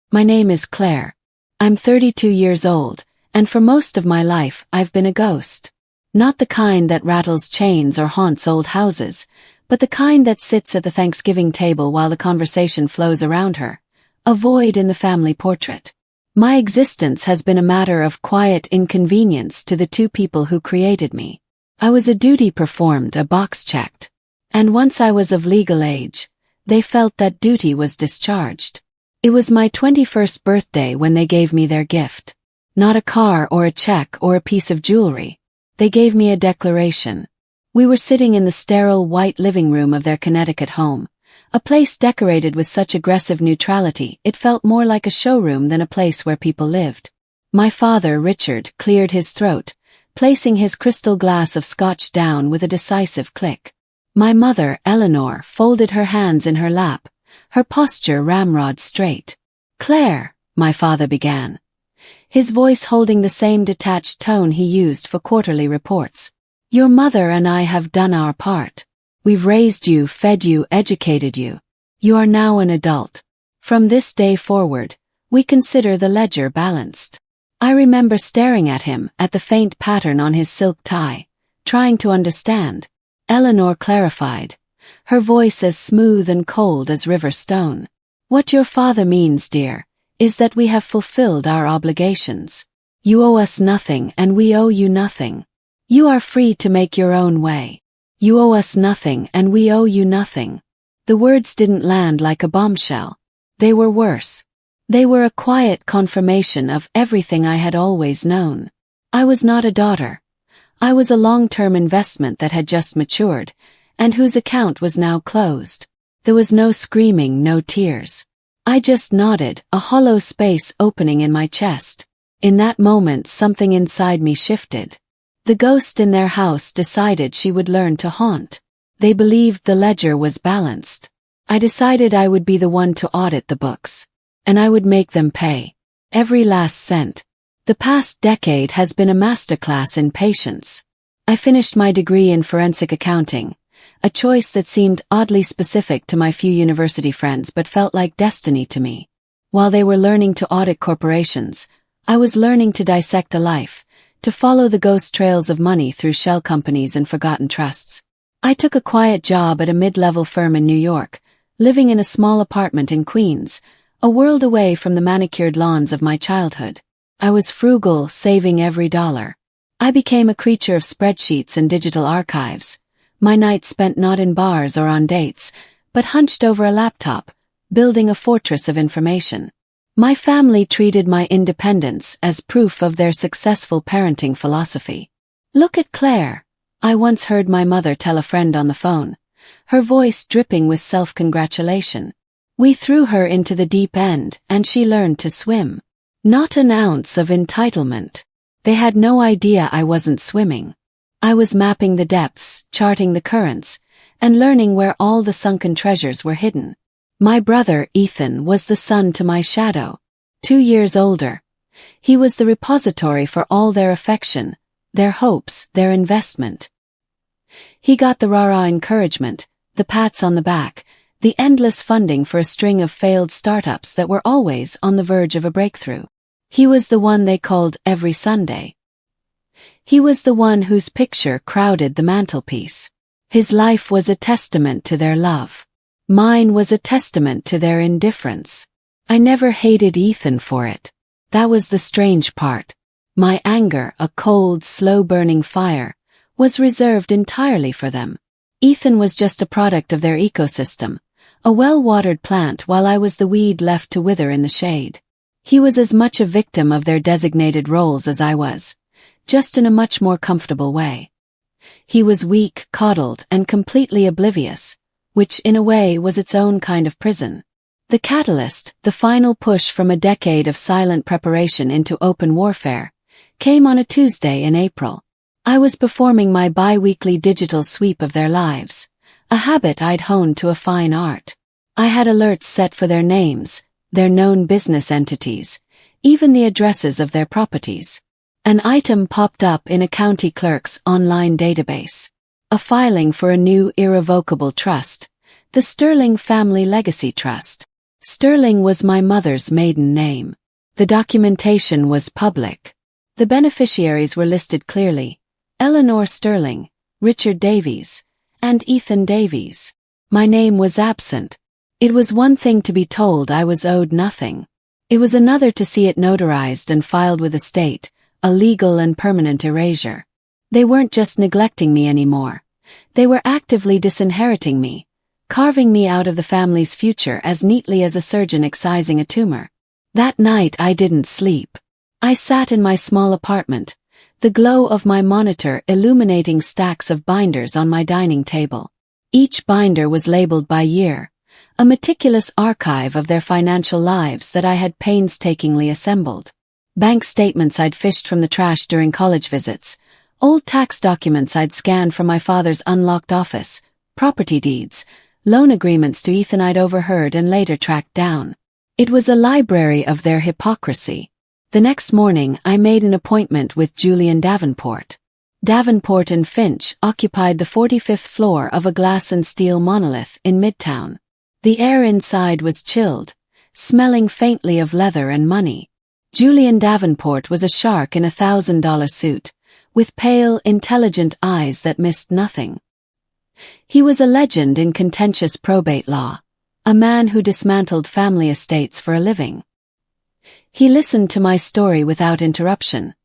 My name is Claire. I'm 32 years old, and for most of my life I've been a ghost. Not the kind that rattles chains or haunts old houses, but the kind that sits at the Thanksgiving table while the conversation flows around her, a void in the family portrait. My existence has been a matter of quiet inconvenience to the two people who created me. I was a duty performed, a box checked. And once I was of legal age, they felt that duty was discharged. It was my 21st birthday when they gave me their gift. Not a car or a check or a piece of jewelry. They gave me a declaration. We were sitting in the sterile white living room of their Connecticut home, a place decorated with such aggressive neutrality it felt more like a showroom than a place where people lived. My father, Richard, cleared his throat, placing his crystal glass of scotch down with a decisive click. My mother, Eleanor, folded her hands in her lap, her posture ramrod straight. "Claire," my father began, his voice holding the same detached tone he used for quarterly reports. "Your mother and I have done our part. We've raised you, fed you, educated you. You are now an adult. From this day forward, we consider the ledger balanced." I remember staring at him, at the faint pattern on his silk tie, trying to understand. Eleanor clarified, her voice as smooth and cold as river stone. "What your father means, dear, is that we have fulfilled our obligations. You owe us nothing and we owe you nothing. You are free to make your own way. You owe us nothing and we owe you nothing." The words didn't land like a bombshell. They were worse. They were a quiet confirmation of everything I had always known. I was not a daughter. I was a long-term investment that had just matured, and whose account was now closed. There was no screaming, no tears. I just nodded, a hollow space opening in my chest. In that moment something inside me shifted. The ghost in their house decided she would learn to haunt. They believed the ledger was balanced. I decided I would be the one to audit the books. And I would make them pay. Every last cent. The past decade has been a masterclass in patience. I finished my degree in forensic accounting, a choice that seemed oddly specific to my few university friends but felt like destiny to me. While they were learning to audit corporations, I was learning to dissect a life, to follow the ghost trails of money through shell companies and forgotten trusts. I took a quiet job at a mid-level firm in New York, living in a small apartment in Queens, a world away from the manicured lawns of my childhood. I was frugal, saving every dollar. I became a creature of spreadsheets and digital archives. My nights spent not in bars or on dates, but hunched over a laptop, building a fortress of information. My family treated my independence as proof of their successful parenting philosophy. "Look at Claire," I once heard my mother tell a friend on the phone, her voice dripping with self-congratulation. "We threw her into the deep end, and she learned to swim." Not an ounce of entitlement. They had no idea I wasn't swimming. I was mapping the depths, charting the currents, and learning where all the sunken treasures were hidden. My brother, Ethan, was the son to my shadow. 2 years older. He was the repository for all their affection, their hopes, their investment. He got the rah-rah encouragement, the pats on the back, the endless funding for a string of failed startups that were always on the verge of a breakthrough. He was the one they called every Sunday. He was the one whose picture crowded the mantelpiece. His life was a testament to their love. Mine was a testament to their indifference. I never hated Ethan for it. That was the strange part. My anger, a cold, slow-burning fire, was reserved entirely for them. Ethan was just a product of their ecosystem, a well-watered plant while I was the weed left to wither in the shade. He was as much a victim of their designated roles as I was, just in a much more comfortable way. He was weak, coddled, and completely oblivious, which in a way was its own kind of prison. The catalyst, the final push from a decade of silent preparation into open warfare, came on a Tuesday in April. I was performing my bi-weekly digital sweep of their lives, a habit I'd honed to a fine art. I had alerts set for their names, their known business entities, even the addresses of their properties. An item popped up in a county clerk's online database. A filing for a new irrevocable trust, the Sterling Family Legacy Trust. Sterling was my mother's maiden name. The documentation was public. The beneficiaries were listed clearly: Eleanor Sterling, Richard Davies, and Ethan Davies. My name was absent. It was one thing to be told I was owed nothing. It was another to see it notarized and filed with the state, a legal and permanent erasure. They weren't just neglecting me anymore. They were actively disinheriting me, carving me out of the family's future as neatly as a surgeon excising a tumor. That night I didn't sleep. I sat in my small apartment, the glow of my monitor illuminating stacks of binders on my dining table. Each binder was labeled by year, a meticulous archive of their financial lives that I had painstakingly assembled. Bank statements I'd fished from the trash during college visits, old tax documents I'd scanned from my father's unlocked office, property deeds, loan agreements to Ethan I'd overheard and later tracked down. It was a library of their hypocrisy. The next morning I made an appointment with Julian Davenport. Davenport and Finch occupied the 45th floor of a glass and steel monolith in Midtown. The air inside was chilled, smelling faintly of leather and money. Julian Davenport was a shark in a $1,000 suit, with pale, intelligent eyes that missed nothing. He was a legend in contentious probate law, a man who dismantled family estates for a living. He listened to my story without interruption,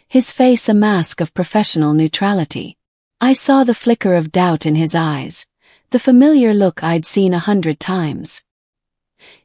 his face a mask of professional neutrality. I saw the flicker of doubt in his eyes, the familiar look I'd seen 100 times.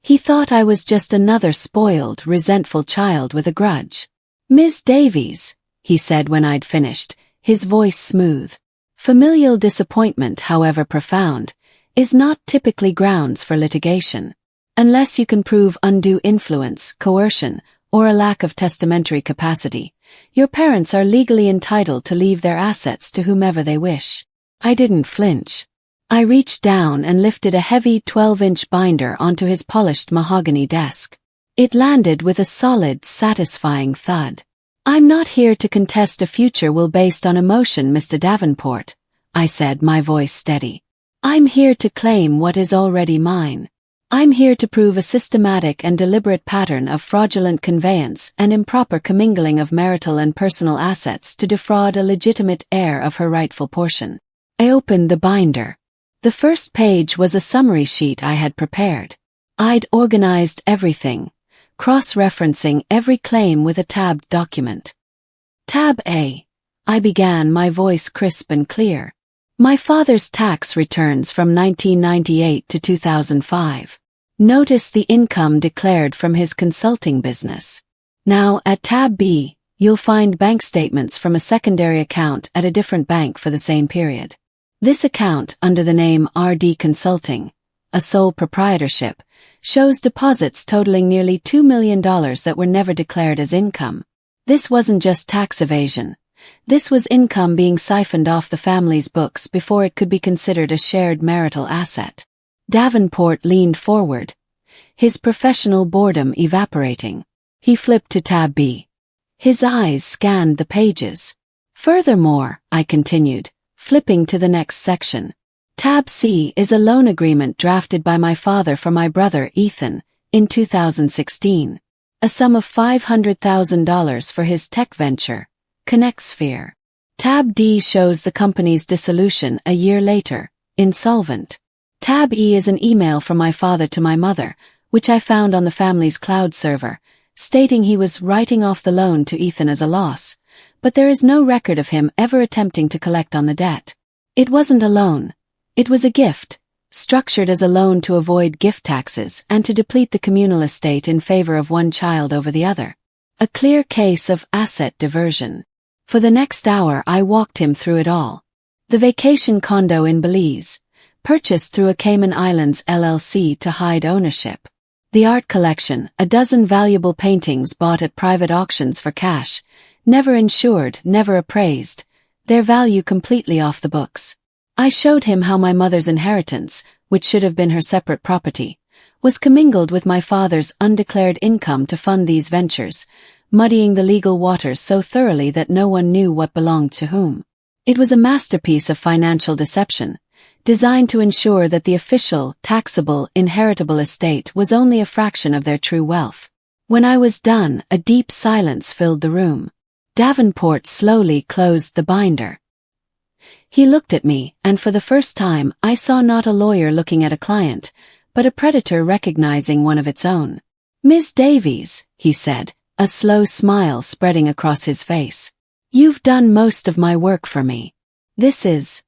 He thought I was just another spoiled, resentful child with a grudge. "Miss Davies," he said when I'd finished, his voice smooth. "Familial disappointment, however profound, is not typically grounds for litigation. Unless you can prove undue influence, coercion, or a lack of testamentary capacity, your parents are legally entitled to leave their assets to whomever they wish." I didn't flinch. I reached down and lifted a heavy 12-inch binder onto his polished mahogany desk. It landed with a solid, satisfying thud. "I'm not here to contest a future will based on emotion, Mr. Davenport," I said, my voice steady. "I'm here to claim what is already mine. I'm here to prove a systematic and deliberate pattern of fraudulent conveyance and improper commingling of marital and personal assets to defraud a legitimate heir of her rightful portion." I opened the binder. The first page was a summary sheet I had prepared. I'd organized everything, cross-referencing every claim with a tabbed document. Tab A. I began, my voice crisp and clear. My father's tax returns from 1998 to 2005. Notice the income declared from his consulting business. Now, at Tab B, you'll find bank statements from a secondary account at a different bank for the same period. This account, under the name RD Consulting, a sole proprietorship, shows deposits totaling nearly $2 million that were never declared as income. This wasn't just tax evasion. This was income being siphoned off the family's books before it could be considered a shared marital asset. Davenport leaned forward, his professional boredom evaporating. He flipped to Tab B. His eyes scanned the pages. "Furthermore," I continued, flipping to the next section, "Tab C is a loan agreement drafted by my father for my brother Ethan in 2016. A sum of $500,000 for his tech venture, ConnectSphere. Tab D shows the company's dissolution a year later, insolvent. Tab E is an email from my father to my mother, which I found on the family's cloud server, stating he was writing off the loan to Ethan as a loss, but there is no record of him ever attempting to collect on the debt. It wasn't a loan. It was a gift, structured as a loan to avoid gift taxes and to deplete the communal estate in favor of one child over the other. A clear case of asset diversion. For the next hour I walked him through it all. The vacation condo in Belize, purchased through a Cayman Islands LLC to hide ownership. The art collection, a dozen valuable paintings bought at private auctions for cash, never insured, never appraised, their value completely off the books. I showed him how my mother's inheritance, which should have been her separate property, was commingled with my father's undeclared income to fund these ventures, muddying the legal waters so thoroughly that no one knew what belonged to whom. It was a masterpiece of financial deception, designed to ensure that the official, taxable, inheritable estate was only a fraction of their true wealth. When I was done, a deep silence filled the room. Davenport slowly closed the binder. He looked at me, and for the first time I saw not a lawyer looking at a client, but a predator recognizing one of its own. "Miss Davies," he said, a slow smile spreading across his face. "You've done most of my work for me. This is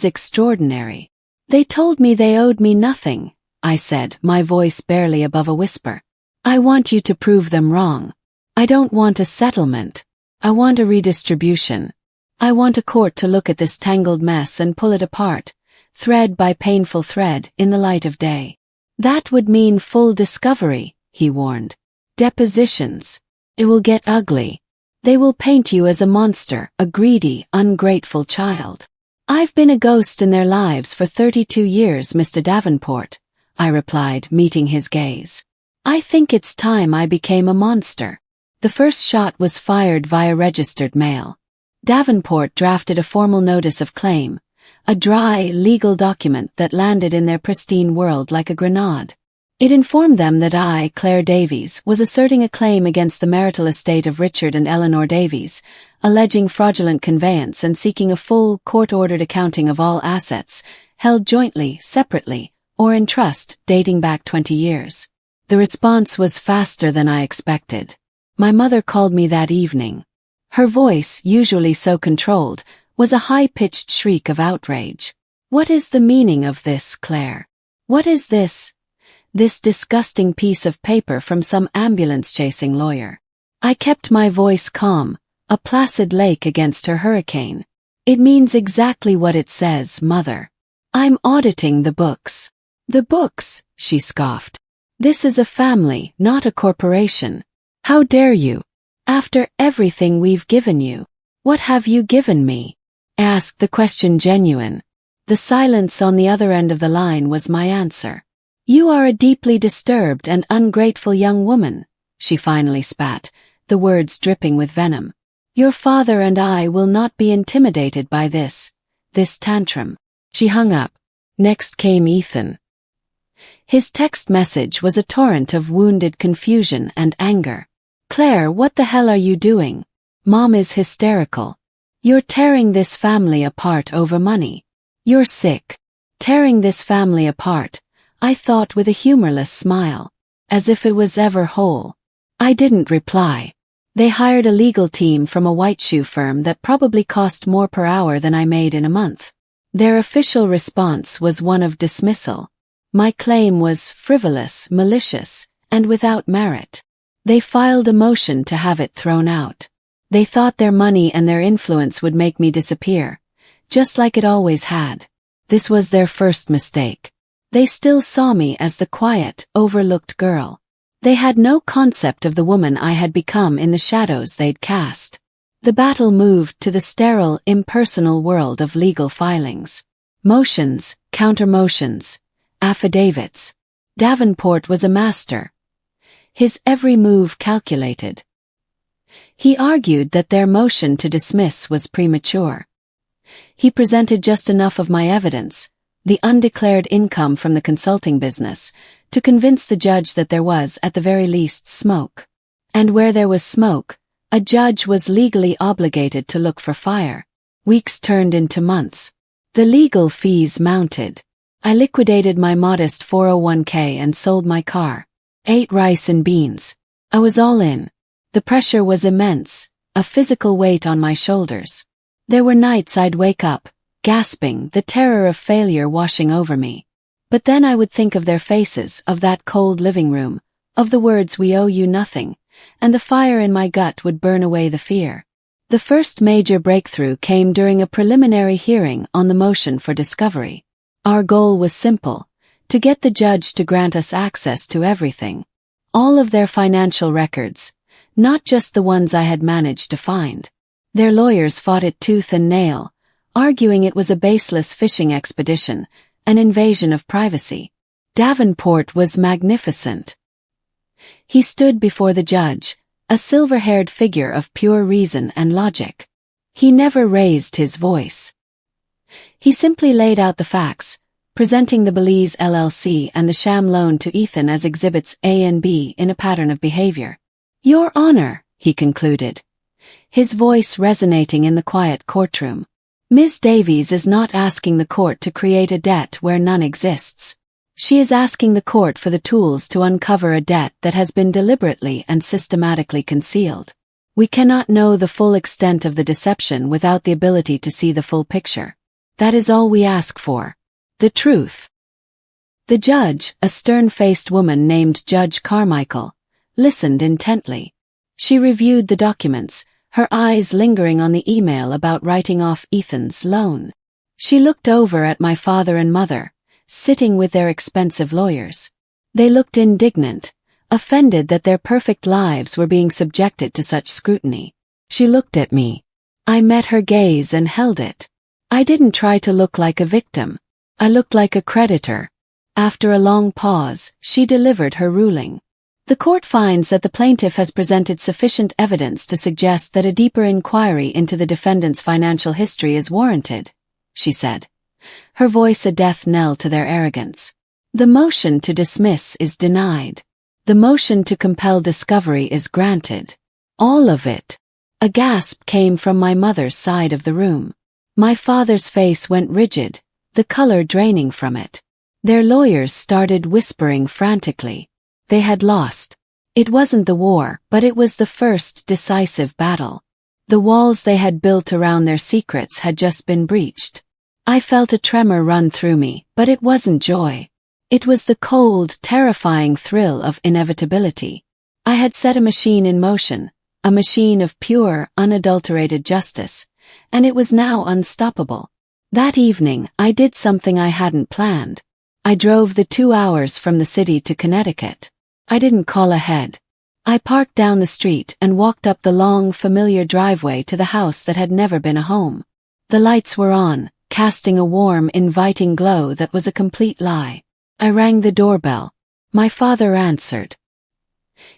extraordinary." "They told me they owed me nothing," I said, my voice barely above a whisper. "I want you to prove them wrong. I don't want a settlement. I want a redistribution. I want a court to look at this tangled mess and pull it apart, thread by painful thread, in the light of day." "That would mean full discovery," he warned. "Depositions. It will get ugly. They will paint you as a monster, a greedy, ungrateful child." "I've been a ghost in their lives for 32 years, Mr. Davenport," I replied, meeting his gaze. "I think it's time I became a monster." The first shot was fired via registered mail. Davenport drafted a formal notice of claim, a dry, legal document that landed in their pristine world like a grenade. It informed them that I, Claire Davies, was asserting a claim against the marital estate of Richard and Eleanor Davies, alleging fraudulent conveyance and seeking a full, court-ordered accounting of all assets, held jointly, separately, or in trust, dating back 20 years. The response was faster than I expected. My mother called me that evening. Her voice, usually so controlled, was a high-pitched shriek of outrage. "What is the meaning of this, Claire? What is this disgusting piece of paper from some ambulance-chasing lawyer?" I kept my voice calm, a placid lake against her hurricane. "It means exactly what it says, Mother. I'm auditing the books." "The books?" she scoffed. "This is a family, not a corporation. How dare you? After everything we've given you, what have you given me?" I asked the question genuine. The silence on the other end of the line was my answer. "You are a deeply disturbed and ungrateful young woman," she finally spat, the words dripping with venom. "Your father and I will not be intimidated by this tantrum." She hung up. Next came Ethan. His text message was a torrent of wounded confusion and anger. "Claire, what the hell are you doing? Mom is hysterical. You're tearing this family apart over money. You're sick. Tearing this family apart," I thought with a humorless smile, as if it was ever whole. I didn't reply. They hired a legal team from a white shoe firm that probably cost more per hour than I made in a month. Their official response was one of dismissal. My claim was frivolous, malicious, and without merit. They filed a motion to have it thrown out. They thought their money and their influence would make me disappear, just like it always had. This was their first mistake. They still saw me as the quiet, overlooked girl. They had no concept of the woman I had become in the shadows they'd cast. The battle moved to the sterile, impersonal world of legal filings. Motions, counter-motions, affidavits. Davenport was a master. His every move calculated. He argued that their motion to dismiss was premature. He presented just enough of my evidence, the undeclared income from the consulting business, to convince the judge that there was, at the very least, smoke. And where there was smoke, a judge was legally obligated to look for fire. Weeks turned into months. The legal fees mounted. I liquidated my modest 401k and sold my car. Ate rice and beans. I was all in. The pressure was immense, a physical weight on my shoulders. There were nights I'd wake up, gasping, the terror of failure washing over me. But then I would think of their faces, of that cold living room, of the words "we owe you nothing," and the fire in my gut would burn away the fear. The first major breakthrough came during a preliminary hearing on the motion for discovery. Our goal was simple: to get the judge to grant us access to everything. All of their financial records, not just the ones I had managed to find. Their lawyers fought it tooth and nail, arguing it was a baseless fishing expedition, an invasion of privacy. Davenport was magnificent. He stood before the judge, a silver-haired figure of pure reason and logic. He never raised his voice. He simply laid out the facts, presenting the Belize LLC and the sham loan to Ethan as exhibits A and B in a pattern of behavior. Your Honor, he concluded, his voice resonating in the quiet courtroom. Ms. Davies is not asking the court to create a debt where none exists. She is asking the court for the tools to uncover a debt that has been deliberately and systematically concealed. We cannot know the full extent of the deception without the ability to see the full picture. That is all we ask for. The truth. The judge, a stern-faced woman named Judge Carmichael, listened intently. She reviewed the documents, her eyes lingering on the email about writing off Ethan's loan. She looked over at my father and mother, sitting with their expensive lawyers. They looked indignant, offended that their perfect lives were being subjected to such scrutiny. She looked at me. I met her gaze and held it. I didn't try to look like a victim. I looked like a creditor. After a long pause, she delivered her ruling. The court finds that the plaintiff has presented sufficient evidence to suggest that a deeper inquiry into the defendant's financial history is warranted, she said, her voice a death knell to their arrogance. The motion to dismiss is denied. The motion to compel discovery is granted. All of it. A gasp came from my mother's side of the room. My father's face went rigid, the color draining from it. Their lawyers started whispering frantically. They had lost. It wasn't the war, but it was the first decisive battle. The walls they had built around their secrets had just been breached. I felt a tremor run through me, but it wasn't joy. It was the cold, terrifying thrill of inevitability. I had set a machine in motion, a machine of pure, unadulterated justice, and it was now unstoppable. That evening, I did something I hadn't planned. I drove the 2 hours from the city to Connecticut. I didn't call ahead. I parked down the street and walked up the long, familiar driveway to the house that had never been a home. The lights were on, casting a warm, inviting glow that was a complete lie. I rang the doorbell. My father answered.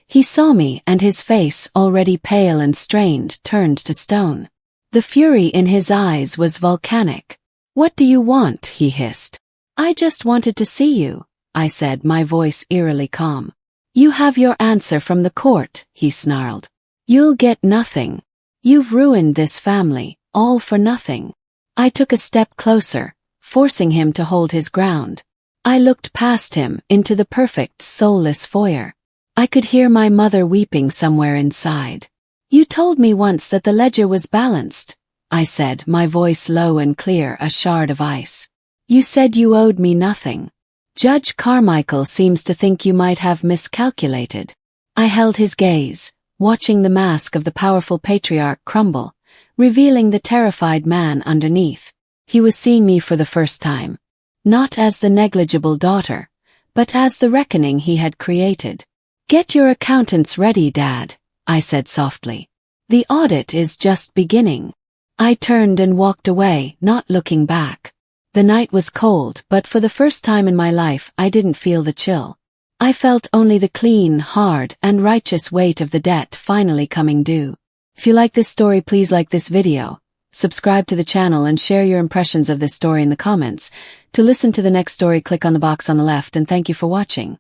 He saw me and his face, already pale and strained, turned to stone. The fury in his eyes was volcanic. What do you want? He hissed. I just wanted to see you, I said, my voice eerily calm. You have your answer from the court, he snarled. You'll get nothing. You've ruined this family, all for nothing. I took a step closer, forcing him to hold his ground. I looked past him into the perfect, soulless foyer. I could hear my mother weeping somewhere inside. You told me once that the ledger was balanced, I said, my voice low and clear, a shard of ice. You said you owed me nothing. Judge Carmichael seems to think you might have miscalculated. I held his gaze, watching the mask of the powerful patriarch crumble, revealing the terrified man underneath. He was seeing me for the first time. Not as the negligible daughter, but as the reckoning he had created. Get your accountants ready, Dad, I said softly. The audit is just beginning. I turned and walked away, not looking back. The night was cold, but for the first time in my life I didn't feel the chill. I felt only the clean, hard, and righteous weight of the debt finally coming due. If you like this story, please like this video, subscribe to the channel and share your impressions of this story in the comments. To listen to the next story, click on the box on the left, and thank you for watching.